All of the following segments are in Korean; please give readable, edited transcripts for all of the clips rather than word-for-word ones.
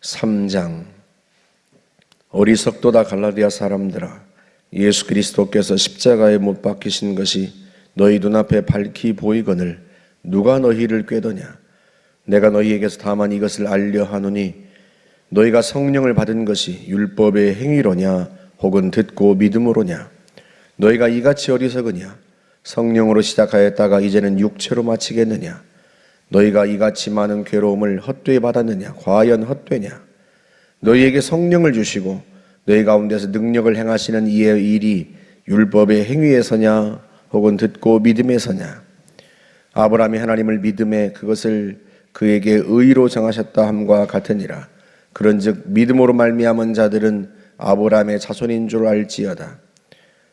3장. 어리석도다 갈라디아 사람들아, 예수 그리스도께서 십자가에 못 박히신 것이 너희 눈앞에 밝히 보이거늘 누가 너희를 꾀더냐. 내가 너희에게서 다만 이것을 알려 하노니 너희가 성령을 받은 것이 율법의 행위로냐 혹은 듣고 믿음으로냐. 너희가 이같이 어리석으냐. 성령으로 시작하였다가 이제는 육체로 마치겠느냐. 너희가 이같이 많은 괴로움을 헛되이 받았느냐. 과연 헛되냐. 너희에게 성령을 주시고 너희 가운데서 능력을 행하시는 이의 일이 율법의 행위에서냐 혹은 듣고 믿음에서냐. 아브라함이 하나님을 믿음에 그것을 그에게 의로 정하셨다 함과 같으니라. 그런즉 믿음으로 말미암은 자들은 아브라함의 자손인 줄 알지어다.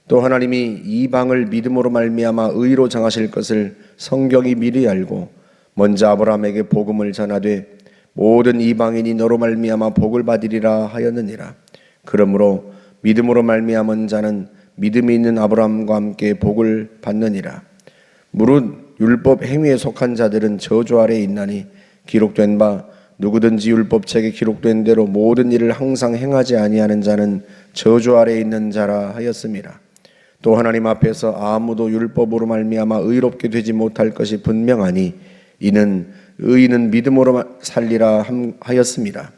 또 하나님이 이방을 믿음으로 말미암아 의로 정하실 것을 성경이 미리 알고 먼저 아브라함에게 복음을 전하되 모든 이방인이 너로 말미암아 복을 받으리라 하였느니라. 그러므로 믿음으로 말미암은 자는 믿음이 있는 아브라함과 함께 복을 받느니라. 무릇 율법 행위에 속한 자들은 저주 아래에 있나니 기록된 바 누구든지 율법책에 기록된 대로 모든 일을 항상 행하지 아니하는 자는 저주 아래에 있는 자라 하였음이라. 또 하나님 앞에서 아무도 율법으로 말미암아 의롭게 되지 못할 것이 분명하니 이는 의인은 믿음으로 살리라 하였습니다.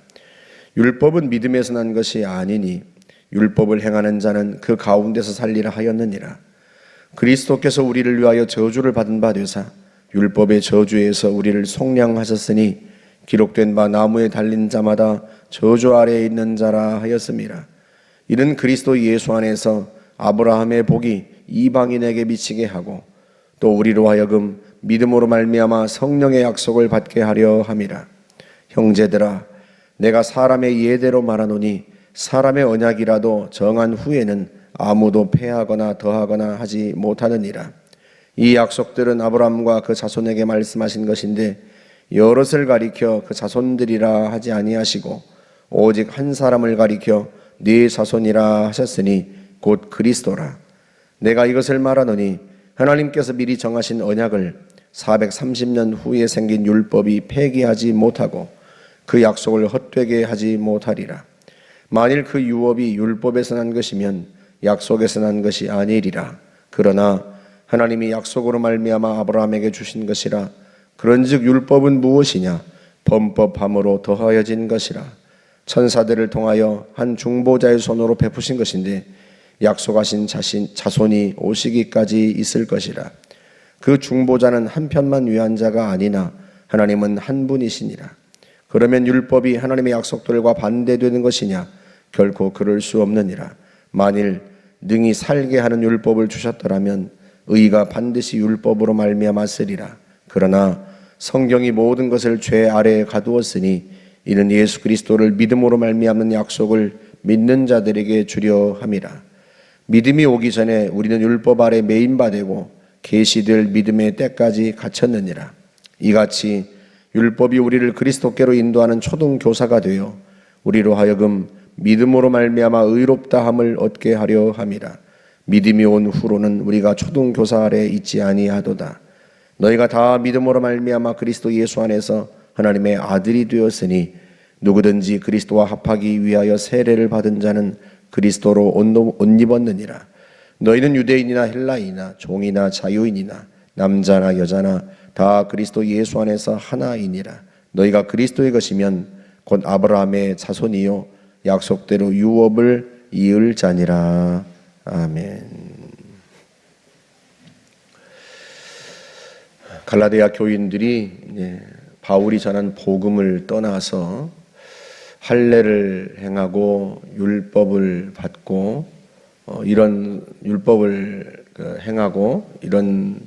율법은 믿음에서 난 것이 아니니 율법을 행하는 자는 그 가운데서 살리라 하였느니라. 그리스도께서 우리를 위하여 저주를 받은 바 되사 율법의 저주에서 우리를 속량하셨으니 기록된 바 나무에 달린 자마다 저주 아래에 있는 자라 하였습니다. 이는 그리스도 예수 안에서 아브라함의 복이 이방인에게 미치게 하고 또 우리로 하여금 믿음으로 말미암아 성령의 약속을 받게 하려 함이라. 형제들아, 내가 사람의 예대로 말하노니 사람의 언약이라도 정한 후에는 아무도 폐하거나 더하거나 하지 못하느니라. 이 약속들은 아브라함과 그 자손에게 말씀하신 것인데 여럿을 가리켜 그 자손들이라 하지 아니하시고 오직 한 사람을 가리켜 네 자손이라 하셨으니 곧 그리스도라. 내가 이것을 말하노니 하나님께서 미리 정하신 언약을 430년 후에 생긴 율법이 폐기하지 못하고 그 약속을 헛되게 하지 못하리라. 만일 그 유업이 율법에서 난 것이면 약속에서 난 것이 아니리라. 그러나 하나님이 약속으로 말미암아 아브라함에게 주신 것이라. 그런즉 율법은 무엇이냐? 범법함으로 더하여진 것이라. 천사들을 통하여 한 중보자의 손으로 베푸신 것인데 약속하신 자손이 오시기까지 있을 것이라. 그 중보자는 한편만 위한 자가 아니나 하나님은 한 분이시니라. 그러면 율법이 하나님의 약속들과 반대되는 것이냐? 결코 그럴 수 없느니라. 만일 능히 살게 하는 율법을 주셨더라면 의가 반드시 율법으로 말미암아 쓰리라. 그러나 성경이 모든 것을 죄 아래에 가두었으니 이는 예수 그리스도를 믿음으로 말미암는 약속을 믿는 자들에게 주려 함이라. 믿음이 오기 전에 우리는 율법 아래 매인바 되고 계시될 믿음의 때까지 갇혔느니라. 이같이 율법이 우리를 그리스도께로 인도하는 초등교사가 되어 우리로 하여금 믿음으로 말미암아 의롭다함을 얻게 하려 함이라. 믿음이 온 후로는 우리가 초등교사 아래 있지 아니하도다. 너희가 다 믿음으로 말미암아 그리스도 예수 안에서 하나님의 아들이 되었으니 누구든지 그리스도와 합하기 위하여 세례를 받은 자는 그리스도로 옷 입었느니라. 너희는 유대인이나 헬라인이나 종이나 자유인이나 남자나 여자나 다 그리스도 예수 안에서 하나이니라. 너희가 그리스도의 것이면 곧 아브라함의 자손이요 약속대로 유업을 이을 자니라. 아멘. 갈라디아 교인들이 바울이 전한 복음을 떠나서 할례를 행하고 율법을 받고 이런 율법을 행하고 이런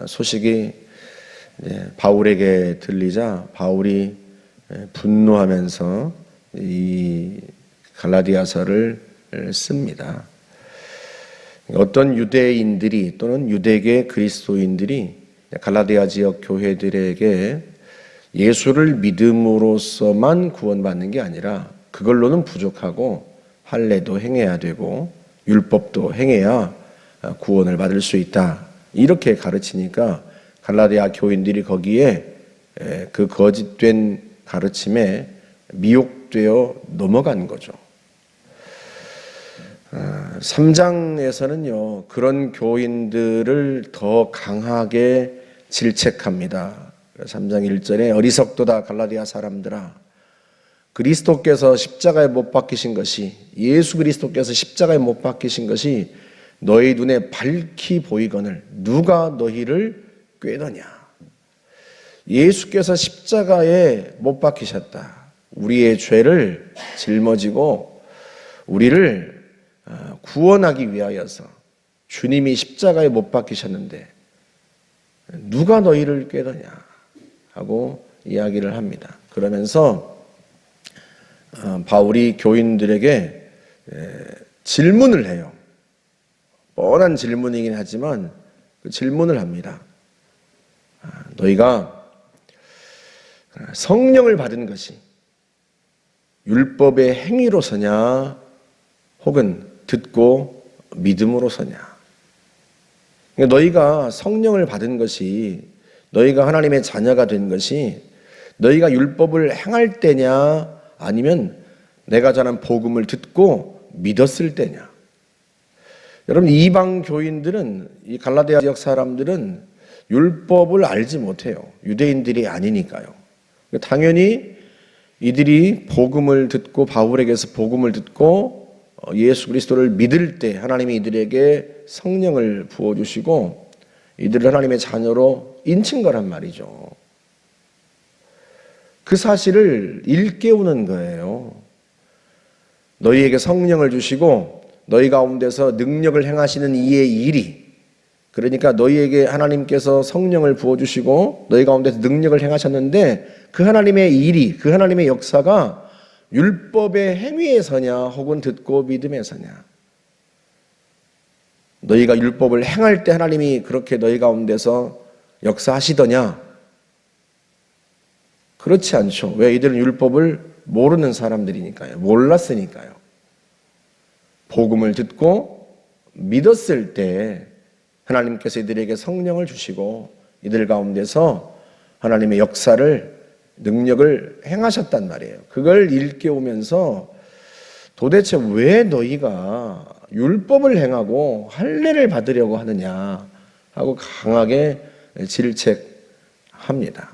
소식이 바울에게 들리자 바울이 분노하면서 이 갈라디아서를 씁니다. 어떤 유대인들이 또는 유대계 그리스도인들이 갈라디아 지역 교회들에게 예수를 믿음으로써만 구원받는 게 아니라 그걸로는 부족하고 할례도 행해야 되고 율법도 행해야 구원을 받을 수 있다. 이렇게 가르치니까 갈라디아 교인들이 거기에 그 거짓된 가르침에 미혹 유혹되어 넘어간 거죠. 3장에서는요, 그런 교인들을 더 강하게 질책합니다. 3장 1절에 어리석도다 갈라디아 사람들아, 그리스도께서 십자가에 못 박히신 것이, 예수 그리스도께서 십자가에 못 박히신 것이 너희 눈에 밝히 보이거늘 누가 너희를 꾀더냐. 예수께서 십자가에 못 박히셨다. 우리의 죄를 짊어지고 우리를 구원하기 위하여서 주님이 십자가에 못 박히셨는데 누가 너희를 꾀더냐 하고 이야기를 합니다. 그러면서 바울이 교인들에게 질문을 해요. 뻔한 질문이긴 하지만 그 질문을 합니다. 너희가 성령을 받은 것이 율법의 행위로서냐 혹은 듣고 믿음으로서냐. 그러니까 너희가 성령을 받은 것이, 너희가 하나님의 자녀가 된 것이 너희가 율법을 행할 때냐 아니면 내가 전한 복음을 듣고 믿었을 때냐. 여러분, 이방 교인들은, 이 갈라디아 지역 사람들은 율법을 알지 못해요. 유대인들이 아니니까요. 당연히 이들이 복음을 듣고, 바울에게서 복음을 듣고 예수 그리스도를 믿을 때 하나님이 이들에게 성령을 부어주시고 이들을 하나님의 자녀로 인친 거란 말이죠. 그 사실을 일깨우는 거예요. 너희에게 성령을 주시고 너희 가운데서 능력을 행하시는 이의 일이, 그러니까 너희에게 하나님께서 성령을 부어주시고 너희 가운데서 능력을 행하셨는데 그 하나님의 일이, 그 하나님의 역사가 율법의 행위에서냐 혹은 듣고 믿음에서냐. 너희가 율법을 행할 때 하나님이 그렇게 너희 가운데서 역사하시더냐? 그렇지 않죠. 왜? 이들은 율법을 모르는 사람들이니까요. 몰랐으니까요. 복음을 듣고 믿었을 때 하나님께서 이들에게 성령을 주시고 이들 가운데서 하나님의 역사를, 능력을 행하셨단 말이에요. 그걸 일깨우면서 도대체 왜 너희가 율법을 행하고 할례를 받으려고 하느냐 하고 강하게 질책합니다.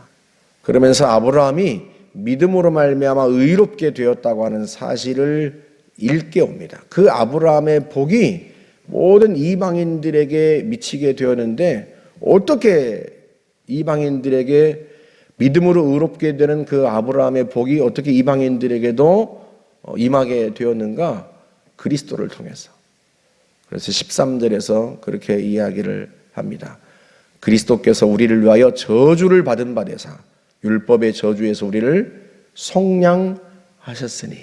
그러면서 아브라함이 믿음으로 말미암아 의롭게 되었다고 하는 사실을 일깨웁니다. 그 아브라함의 복이 모든 이방인들에게 미치게 되었는데 어떻게 이방인들에게 믿음으로 의롭게 되는 그 아브라함의 복이 어떻게 이방인들에게도 임하게 되었는가? 그리스도를 통해서. 그래서 13절에서 그렇게 이야기를 합니다. 그리스도께서 우리를 위하여 저주를 받은 바 되사 율법의 저주에서 우리를 속량하셨으니.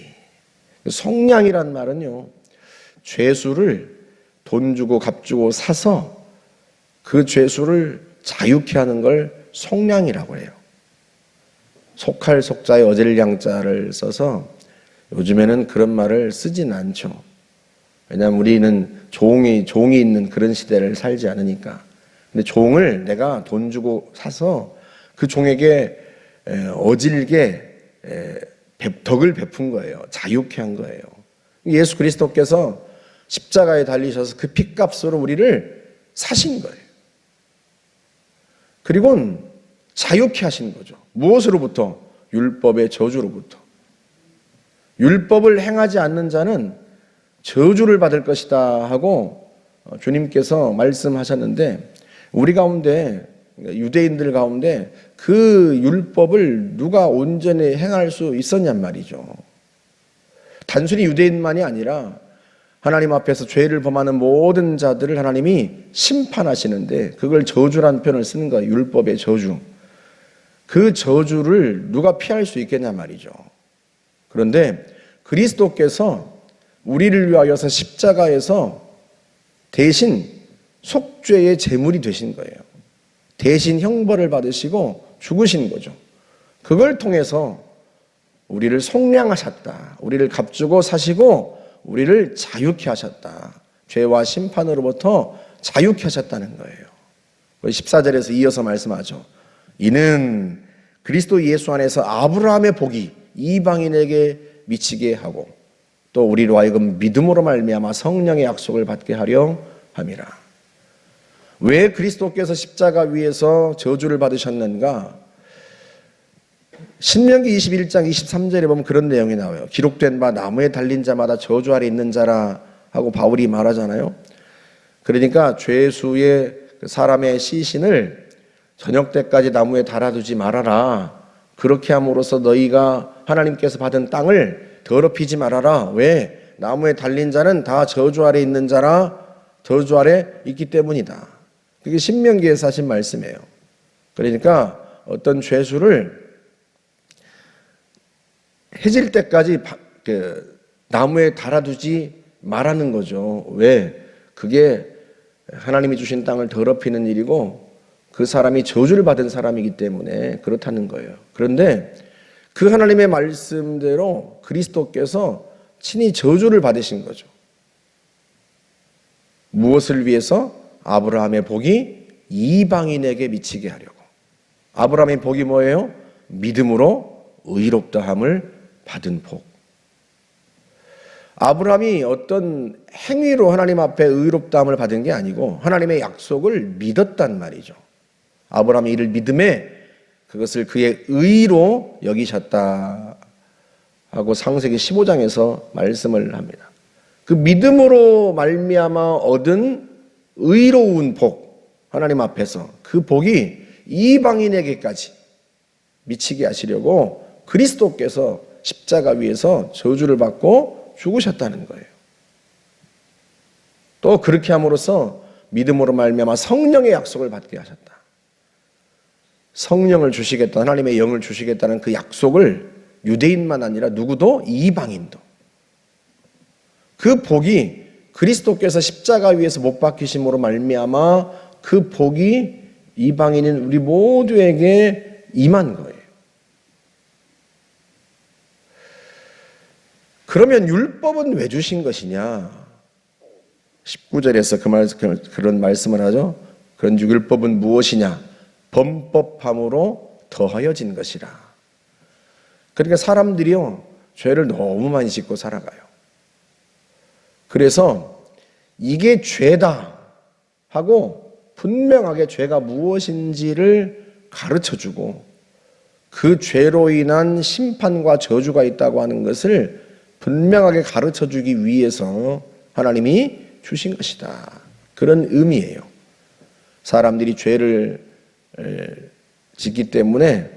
속량이란 말은요, 죄수를 돈 주고 값 주고 사서 그 죄수를 자유케 하는 걸 속량이라고 해요. 속할 속자에 어질 양자를 써서 요즘에는 그런 말을 쓰진 않죠. 왜냐하면 우리는 종이 있는 그런 시대를 살지 않으니까. 근데 종을 내가 돈 주고 사서 그 종에게 어질게 덕을 베푼 거예요. 자유케 한 거예요. 예수 그리스도께서 십자가에 달리셔서 그 핏값으로 우리를 사신 거예요. 그리고는 자유케 하신 거죠. 무엇으로부터? 율법의 저주로부터. 율법을 행하지 않는 자는 저주를 받을 것이다 하고 주님께서 말씀하셨는데, 우리 가운데, 유대인들 가운데 그 율법을 누가 온전히 행할 수 있었냔 말이죠. 단순히 유대인만이 아니라 하나님 앞에서 죄를 범하는 모든 자들을 하나님이 심판하시는데 그걸 저주라는 표현을 쓰는 거예요. 율법의 저주. 그 저주를 누가 피할 수 있겠냐 말이죠. 그런데 그리스도께서 우리를 위하여서 십자가에서 대신 속죄의 제물이 되신 거예요. 대신 형벌을 받으시고 죽으신 거죠. 그걸 통해서 우리를 속량하셨다. 우리를 값주고 사시고 우리를 자유케 하셨다. 죄와 심판으로부터 자유케 하셨다는 거예요. 14절에서 이어서 말씀하죠. 이는 그리스도 예수 안에서 아브라함의 복이 이방인에게 미치게 하고 또 우리로 하여금 믿음으로 말미암아 성령의 약속을 받게 하려 함이라. 왜 그리스도께서 십자가 위에서 저주를 받으셨는가? 신명기 21장 23절에 보면 그런 내용이 나와요. 기록된 바 나무에 달린 자마다 저주 아래 있는 자라 하고 바울이 말하잖아요. 그러니까 죄수의 사람의 시신을 저녁 때까지 나무에 달아두지 말아라. 그렇게 함으로써 너희가 하나님께서 받은 땅을 더럽히지 말아라. 왜? 나무에 달린 자는 다 저주 아래 있는 자라, 저주 아래 있기 때문이다. 그게 신명기에서 하신 말씀이에요. 그러니까 어떤 죄수를 해질 때까지 나무에 달아두지 말라는 거죠. 왜? 그게 하나님이 주신 땅을 더럽히는 일이고 그 사람이 저주를 받은 사람이기 때문에 그렇다는 거예요. 그런데 그 하나님의 말씀대로 그리스도께서 친히 저주를 받으신 거죠. 무엇을 위해서? 아브라함의 복이 이방인에게 미치게 하려고. 아브라함의 복이 뭐예요? 믿음으로 의롭다함을 받은 복. 아브라함이 어떤 행위로 하나님 앞에 의롭다함을 받은 게 아니고 하나님의 약속을 믿었단 말이죠. 아브라함이 이를 믿음에 그것을 그의 의로 여기셨다 하고 창세기 15장에서 말씀을 합니다. 그 믿음으로 말미암아 얻은 의로운 복, 하나님 앞에서 그 복이 이방인에게까지 미치게 하시려고 그리스도께서 십자가 위에서 저주를 받고 죽으셨다는 거예요. 또 그렇게 함으로써 믿음으로 말미암아 성령의 약속을 받게 하셨다. 성령을 주시겠다, 하나님의 영을 주시겠다는 그 약속을 유대인만 아니라 누구도, 이방인도 그 복이 그리스도께서 십자가 위에서 못 박히심으로 말미암아 그 복이 이방인인 우리 모두에게 임한 거예요. 그러면 율법은 왜 주신 것이냐? 19절에서 그런 말씀을 하죠. 그런 율법은 무엇이냐? 범법함으로 더하여진 것이라. 그러니까 사람들이요, 죄를 너무 많이 짓고 살아가요. 그래서 이게 죄다 하고 분명하게 죄가 무엇인지를 가르쳐주고 그 죄로 인한 심판과 저주가 있다고 하는 것을 분명하게 가르쳐주기 위해서 하나님이 주신 것이다. 그런 의미예요. 사람들이 죄를 짓기 때문에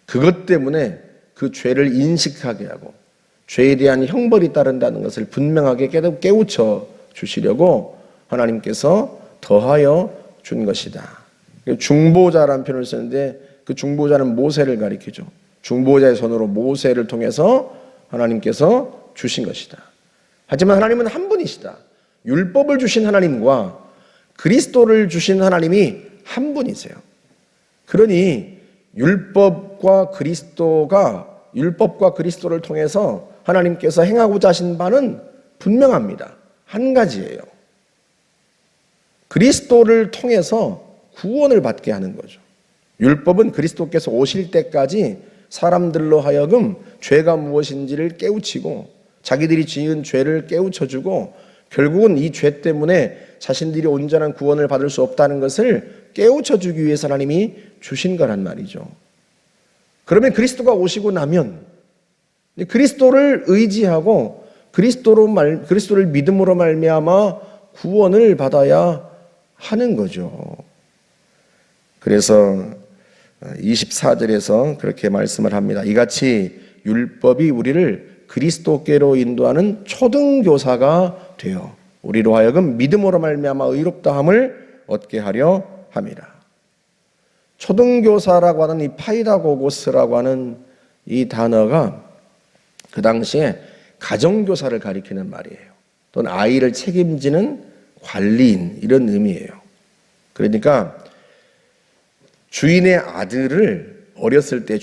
그것 때문에 그 죄를 인식하게 하고 죄에 대한 형벌이 따른다는 것을 분명하게 깨우쳐 주시려고 하나님께서 더하여 준 것이다. 중보자라는 표현을 쓰는데 그 중보자는 모세를 가리키죠. 중보자의 손으로 모세를 통해서 하나님께서 주신 것이다. 하지만 하나님은 한 분이시다. 율법을 주신 하나님과 그리스도를 주신 하나님이 한 분이세요. 그러니 율법과 그리스도를 통해서 하나님께서 행하고자 하신 바는 분명합니다. 한 가지예요. 그리스도를 통해서 구원을 받게 하는 거죠. 율법은 그리스도께서 오실 때까지 사람들로 하여금 죄가 무엇인지를 깨우치고 자기들이 지은 죄를 깨우쳐주고 결국은 이 죄 때문에 자신들이 온전한 구원을 받을 수 없다는 것을 깨우쳐주기 위해서 하나님이 주신 거란 말이죠. 그러면 그리스도가 오시고 나면 그리스도를 의지하고 그리스도를 믿음으로 말미암아 구원을 받아야 하는 거죠. 그래서 24절에서 그렇게 말씀을 합니다. 이같이 율법이 우리를 그리스도께로 인도하는 초등교사가 되어 우리로 하여금 믿음으로 말미암아 의롭다함을 얻게 하려 함이라. 초등교사라고 하는 이 파이다고고스라고 하는 이 단어가 그 당시에 가정교사를 가리키는 말이에요. 또는 아이를 책임지는 관리인, 이런 의미예요. 그러니까 주인의 아들이 어렸을 때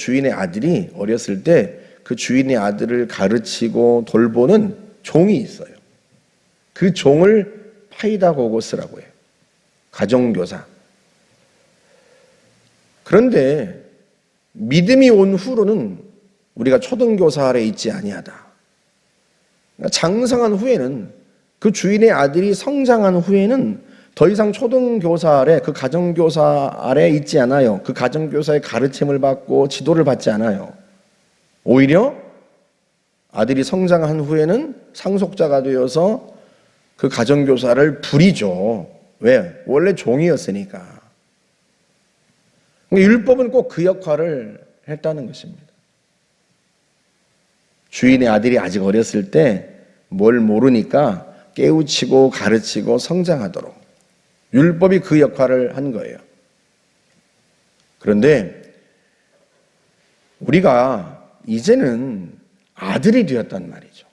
그 주인의 아들을 가르치고 돌보는 종이 있어요. 그 종을 파이다고고스라고 해요. 가정교사. 그런데 믿음이 온 후로는 우리가 초등교사 아래 있지 아니하다. 장성한 후에는, 그 주인의 아들이 성장한 후에는 더 이상 초등교사 아래, 그 가정교사 아래 있지 않아요. 그 가정교사의 가르침을 받고 지도를 받지 않아요. 오히려 아들이 성장한 후에는 상속자가 되어서 그 가정교사를 부리죠. 왜? 원래 종이었으니까. 율법은 꼭 그 역할을 했다는 것입니다. 주인의 아들이 아직 어렸을 때 뭘 모르니까 깨우치고 가르치고 성장하도록 율법이 그 역할을 한 거예요. 그런데 우리가 이제는 아들이 되었단 말이죠.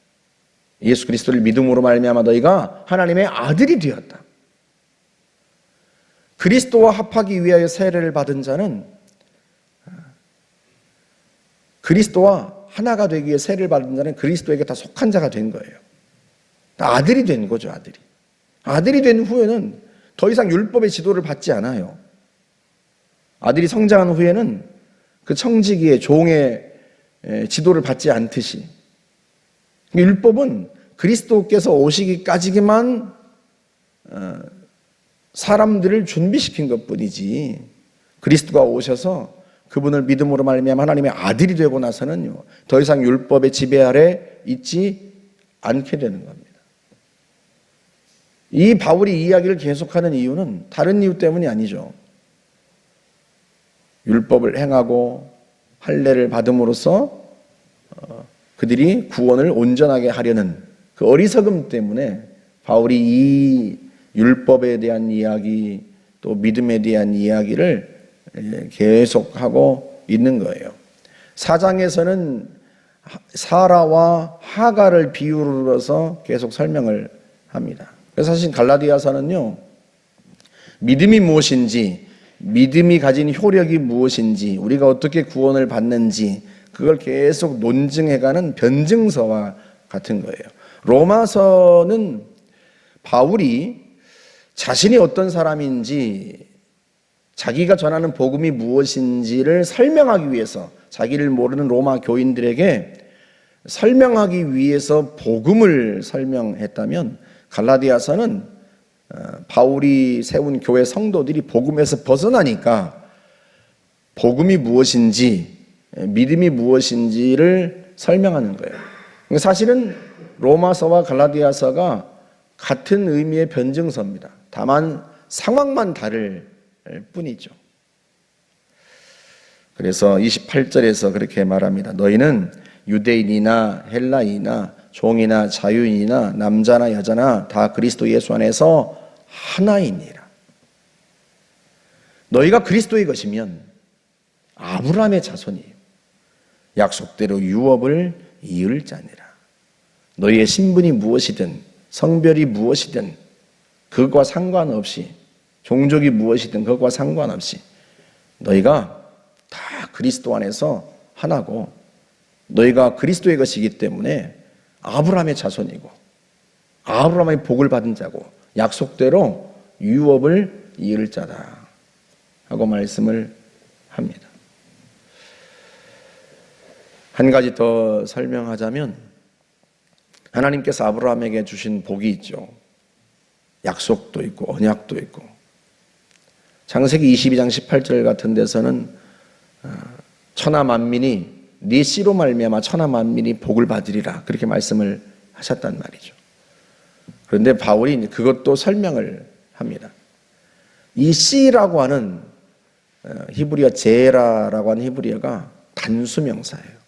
예수 그리스도를 믿음으로 말미암아 너희가 하나님의 아들이 되었다. 그리스도와 합하기 위하여 세례를 받은 자는 그리스도와 하나가 되기 위해 세례를 받은 자는 그리스도에게 다 속한 자가 된 거예요. 다 아들이 된 거죠, 아들이. 아들이 된 후에는 더 이상 율법의 지도를 받지 않아요. 아들이 성장한 후에는 그 청지기의 종의 지도를 받지 않듯이 율법은 그리스도께서 오시기까지만 사람들을 준비시킨 것뿐이지 그리스도가 오셔서 그분을 믿음으로 말미암아 하나님의 아들이 되고 나서는요 더 이상 율법의 지배 아래 있지 않게 되는 겁니다. 이 바울이 이 이야기를 계속하는 이유는 다른 이유 때문이 아니죠. 율법을 행하고 할례를 받음으로써 그들이 구원을 온전하게 하려는 그 어리석음 때문에 바울이 이 율법에 대한 이야기 또 믿음에 대한 이야기를 계속하고 있는 거예요. 4장에서는 사라와 하가를 비유로 들어서 계속 설명을 합니다. 그래서 사실 갈라디아서는요 믿음이 무엇인지, 믿음이 가진 효력이 무엇인지, 우리가 어떻게 구원을 받는지 그걸 계속 논증해가는 변증서와 같은 거예요. 로마서는 바울이 자신이 어떤 사람인지, 자기가 전하는 복음이 무엇인지를 설명하기 위해서, 자기를 모르는 로마 교인들에게 설명하기 위해서 복음을 설명했다면, 갈라디아서는 바울이 세운 교회 성도들이 복음에서 벗어나니까 복음이 무엇인지, 믿음이 무엇인지를 설명하는 거예요. 사실은 로마서와 갈라디아서가 같은 의미의 변증서입니다. 다만 상황만 다를 뿐이죠. 그래서 28절에서 그렇게 말합니다. 너희는 유대인이나 헬라이나 종이나 자유인이나 남자나 여자나 다 그리스도 예수 안에서 하나이니라. 너희가 그리스도의 것이면 아브라함의 자손이에요. 약속대로 유업을 이을 자니라. 너희의 신분이 무엇이든 성별이 무엇이든 그것과 상관없이, 종족이 무엇이든 그것과 상관없이 너희가 다 그리스도 안에서 하나고, 너희가 그리스도의 것이기 때문에 아브라함의 자손이고 아브라함의 복을 받은 자고 약속대로 유업을 이을 자다 하고 말씀을 합니다. 한 가지 더 설명하자면, 하나님께서 아브라함에게 주신 복이 있죠. 약속도 있고 언약도 있고. 창세기 22장 18절 같은 데서는 천하 만민이 네 씨로 말미암아 천하 만민이 복을 받으리라 그렇게 말씀을 하셨단 말이죠. 그런데 바울이 그것도 설명을 합니다. 이 씨라고 하는 히브리어 제라라고 하는 히브리어가 단수명사예요.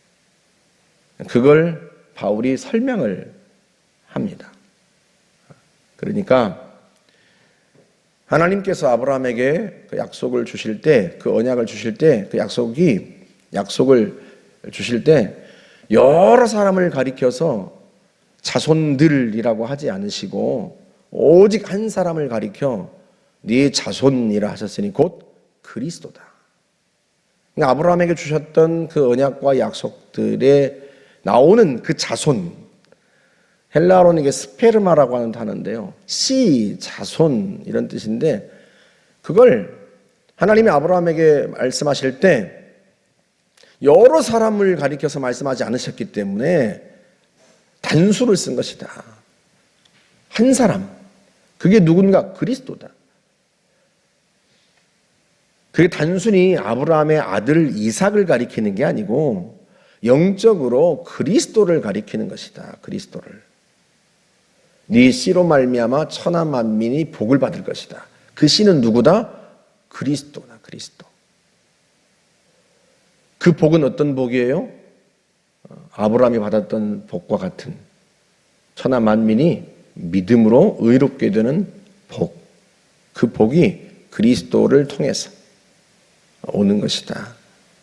그걸 바울이 설명을 합니다. 그러니까 하나님께서 아브라함에게 그 약속을 주실 때, 그 언약을 주실 때, 그 약속을 주실 때 여러 사람을 가리켜서 자손들이라고 하지 않으시고 오직 한 사람을 가리켜 네 자손이라 하셨으니 곧 그리스도다. 그러니까 아브라함에게 주셨던 그 언약과 약속들에 나오는 그 자손, 헬라어로는 이게 스페르마라고 하는 단어인데요, 씨, 자손 이런 뜻인데, 그걸 하나님이 아브라함에게 말씀하실 때 여러 사람을 가리켜서 말씀하지 않으셨기 때문에 단수를 쓴 것이다. 한 사람, 그게 누군가? 그리스도다. 그게 단순히 아브라함의 아들 이삭을 가리키는 게 아니고 영적으로 그리스도를 가리키는 것이다. 그리스도를. 네 씨로 말미암아 천하 만민이 복을 받을 것이다. 그 씨는 누구다? 그리스도다. 그리스도. 그 복은 어떤 복이에요? 아브라함이 받았던 복과 같은 천하 만민이 믿음으로 의롭게 되는 복. 그 복이 그리스도를 통해서 오는 것이다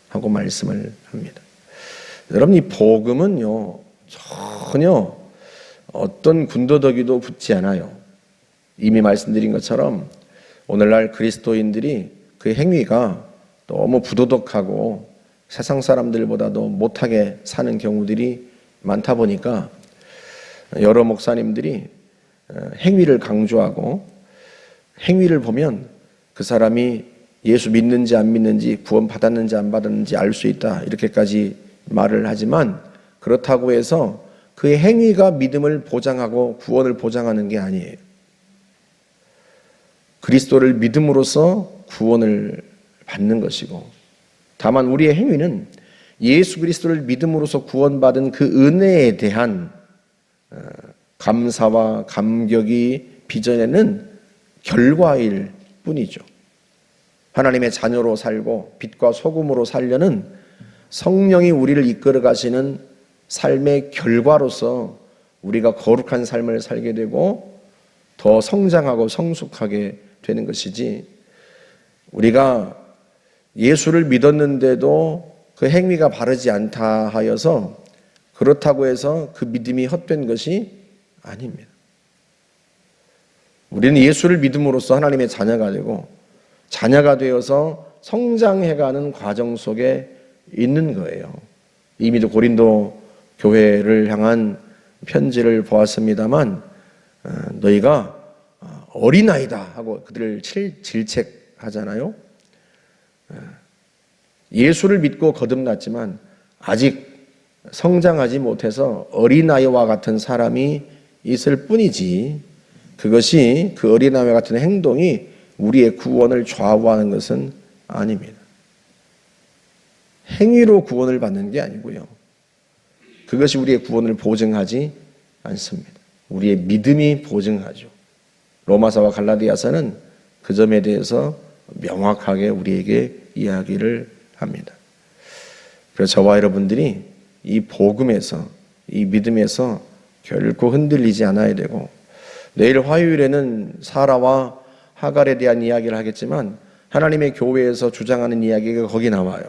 하고 말씀을 합니다. 여러분, 이 복음은요 전혀 어떤 군더더기도 붙지 않아요. 이미 말씀드린 것처럼 오늘날 그리스도인들이 그 행위가 너무 부도덕하고 세상 사람들보다도 못하게 사는 경우들이 많다 보니까 여러 목사님들이 행위를 강조하고 행위를 보면 그 사람이 예수 믿는지 안 믿는지 구원 받았는지 안 받았는지 알 수 있다 이렇게까지 말을 하지만 그렇다고 해서 그의 행위가 믿음을 보장하고 구원을 보장하는 게 아니에요. 그리스도를 믿음으로써 구원을 받는 것이고 다만 우리의 행위는 예수 그리스도를 믿음으로써 구원받은 그 은혜에 대한 감사와 감격이 빚어내는 결과일 뿐이죠. 하나님의 자녀로 살고 빛과 소금으로 살려는 성령이 우리를 이끌어 가시는 삶의 결과로서 우리가 거룩한 삶을 살게 되고 더 성장하고 성숙하게 되는 것이지, 우리가 예수를 믿었는데도 그 행위가 바르지 않다 하여서 그렇다고 해서 그 믿음이 헛된 것이 아닙니다. 우리는 예수를 믿음으로써 하나님의 자녀가 되고 자녀가 되어서 성장해가는 과정 속에 있는 거예요. 이미도 고린도 교회를 향한 편지를 보았습니다만 너희가 어린아이다 하고 그들을 질책하잖아요. 예수를 믿고 거듭났지만 아직 성장하지 못해서 어린아이와 같은 사람이 있을 뿐이지, 그것이 그 어린아이와 같은 행동이 우리의 구원을 좌우하는 것은 아닙니다. 행위로 구원을 받는 게 아니고요, 그것이 우리의 구원을 보증하지 않습니다. 우리의 믿음이 보증하죠. 로마서와 갈라디아서는 그 점에 대해서 명확하게 우리에게 이야기를 합니다. 그래서 저와 여러분들이 이 복음에서, 이 믿음에서 결코 흔들리지 않아야 되고, 내일 화요일에는 사라와 하갈에 대한 이야기를 하겠지만 하나님의 교회에서 주장하는 이야기가 거기 나와요.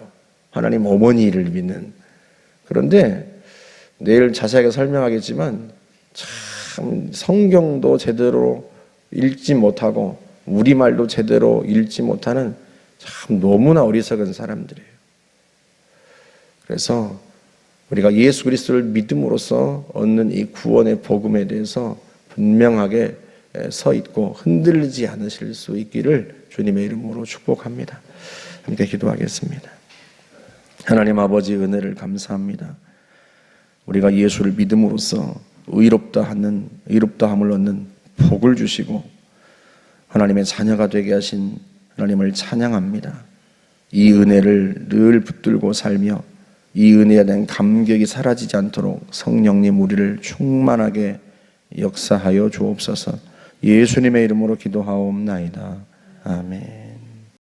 하나님 어머니를 믿는. 그런데 내일 자세하게 설명하겠지만 참 성경도 제대로 읽지 못하고 우리말도 제대로 읽지 못하는 참 너무나 어리석은 사람들이에요. 그래서 우리가 예수 그리스도를 믿음으로써 얻는 이 구원의 복음에 대해서 분명하게 서 있고 흔들리지 않으실 수 있기를 주님의 이름으로 축복합니다. 함께 기도하겠습니다. 하나님 아버지, 은혜를 감사합니다. 우리가 예수를 믿음으로써 의롭다함을 얻는 복을 주시고 하나님의 자녀가 되게 하신 하나님을 찬양합니다. 이 은혜를 늘 붙들고 살며 이 은혜에 대한 감격이 사라지지 않도록 성령님 우리를 충만하게 역사하여 주옵소서. 예수님의 이름으로 기도하옵나이다. 아멘.